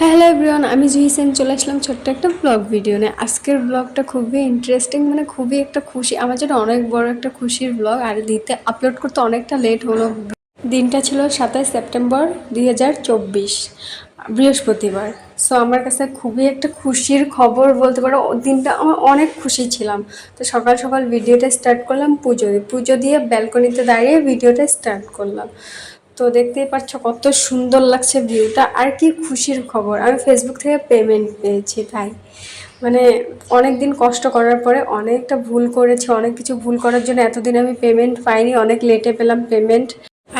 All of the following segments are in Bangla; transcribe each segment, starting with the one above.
হ্যালো এভরিওয়ান, আমি জুহি সেন চলে আসলাম ছোট্ট একটা ব্লগ ভিডিও নিয়ে। আজকের ব্লগটা খুবই ইন্টারেস্টিং, মানে খুবই একটা খুশি, আমার জন্য অনেক বড় একটা খুশির ব্লগ। আর আপলোড করতে অনেকটা লেট হলো। দিনটা ছিল 27 সেপ্টেম্বর 2024, বৃহস্পতিবার। সো আমার কাছে খুবই একটা খুশির খবর বলতে পারো। দিনটা আমার অনেক খুশি ছিলাম। তো সকাল সকাল ভিডিওটা স্টার্ট করলাম পুজো দিয়ে ব্যালকনিতে দাঁড়িয়ে ভিডিওটা স্টার্ট করলাম। তো দেখতেই পাচ্ছ কত সুন্দর লাগছে ভিউটা। আর কি খুশির খবর, আমি ফেসবুক থেকে পেমেন্ট পেয়েছি ভাই। মানে অনেক দিন কষ্ট করার পরে অনেকটা ভুল করেছি, অনেক কিছু ভুল করার জন্য এতদিন আমি পেমেন্ট পাইনি, অনেক লেটে পেলাম পেমেন্ট।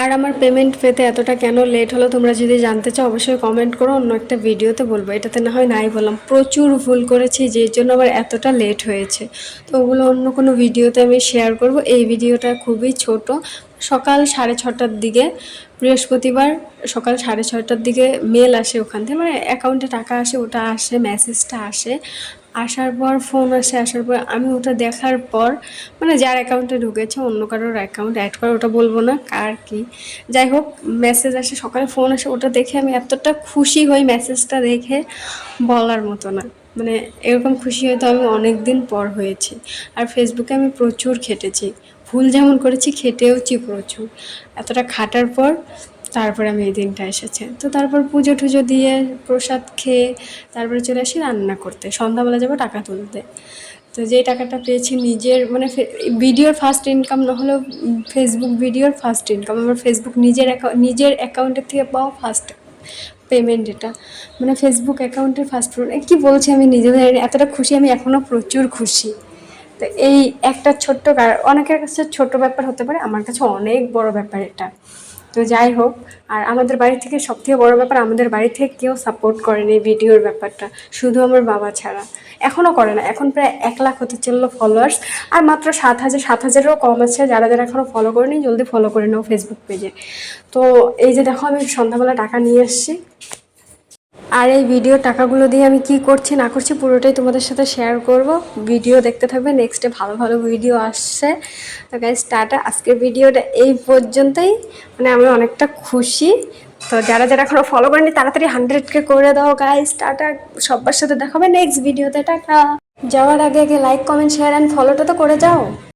আর আমার পেমেন্ট পেতে এতটা কেন লেট হলো তোমরা যদি জানতে চাও অবশ্যই কমেন্ট করো, অন্য একটা ভিডিওতে বলবো। এটাতে না হয় নাই বললাম, প্রচুর ভুল করেছি যের জন্য আমার এতটা লেট হয়েছে। তো ওগুলো অন্য কোনো ভিডিওতে আমি শেয়ার করব। এই ভিডিওটা খুবই ছোট। সকাল 6:30টার দিকে, বৃহস্পতিবার সকাল 6:30টার দিকে মেল আসে ওখান থেকে, মানে অ্যাকাউন্টে টাকা আসে, ওটা আসে, মেসেজটা আসে। আসার পর ফোন আসে, আসার পর আমি ওটা দেখার পর, মানে যার অ্যাকাউন্টে ঢুকেছে অন্য কারোর অ্যাকাউন্ট অ্যাড করে, ওটা বলবো না কার কি, যাই হোক মেসেজ আসে, সকালে ফোন আসে, ওটা দেখে আমি এতটা খুশি হই, মেসেজটা দেখে বলার মতো না। মানে এরকম খুশি হয়তো আমি অনেক দিন পর হয়েছি। আর ফেসবুকে আমি প্রচুর খেটেছি, ভুল যেমন করেছি খেটেওছি প্রচুর। এতটা খাটার পর তারপরে আমি এই দিনটা এসেছে। তো তারপর পুজো টুজো দিয়ে প্রসাদ খেয়ে তারপরে চলে আসি রান্না করতে, সন্ধ্যাবেলা যাবো টাকা তুলতে। তো যেই টাকাটা পেয়েছি নিজের, মানে ভিডিওর ফার্স্ট ইনকাম না হলেও ফেসবুক ভিডিওর ফার্স্ট ইনকাম, আমার ফেসবুক নিজের অ্যাকাউন্টের থেকে পাওয়া ফার্স্ট পেমেন্ট এটা। মানে ফেসবুক অ্যাকাউন্টের ফার্স্ট পেমেন্ট, কী বলছি আমি নিজেও জানি না, এতটা খুশি আমি এখনও প্রচুর খুশি। তো এই একটা ছোট্ট অনেকের কাছে ছোট ব্যাপার হতে পারে, আমার কাছে অনেক বড় ব্যাপার এটা। তো যাই হোক, আর আমাদের বাড়ি থেকে সবথেকে বড় ব্যাপার, আমাদের বাড়ি থেকে কেউ সাপোর্ট করেনি এই ভিডিওর ব্যাপারটা, শুধু আমার বাবা ছাড়া। এখনও করে না, এখন প্রায় 1 লাখ হতে চললো ফলোয়ার্স। আর মাত্র 7,000-7,000-এরও কম আছে, যারা যারা এখনও ফলো করেনি জলদি ফলো করে নাও ফেসবুক পেজে। তো এই যে দেখো আমি সন্ধ্যাবেলা টাকা নিয়ে এসেছি। আর এই ভিডিও টাকাগুলো দিয়ে আমি কি করছি না করছি পুরোটাই তোমাদের সাথে শেয়ার করব। ভিডিও দেখতে থাকবে, নেক্সটে ভালো ভালো ভিডিও আসছে। তো গাইস টাটা, আজকের ভিডিওটা এই পর্যন্তই। মানে আমি অনেকটা খুশি। তো যারা যারা এখনো ফলো করেনি তাড়াতাড়ি 100K করে দাও গাইস। টাটা, সবার সাথে দেখা হবে নেক্সট ভিডিওতে। টাটা। যাওয়ার আগে আগে লাইক কমেন্ট শেয়ার অ্যান্ড ফলোটা তো করে যাও।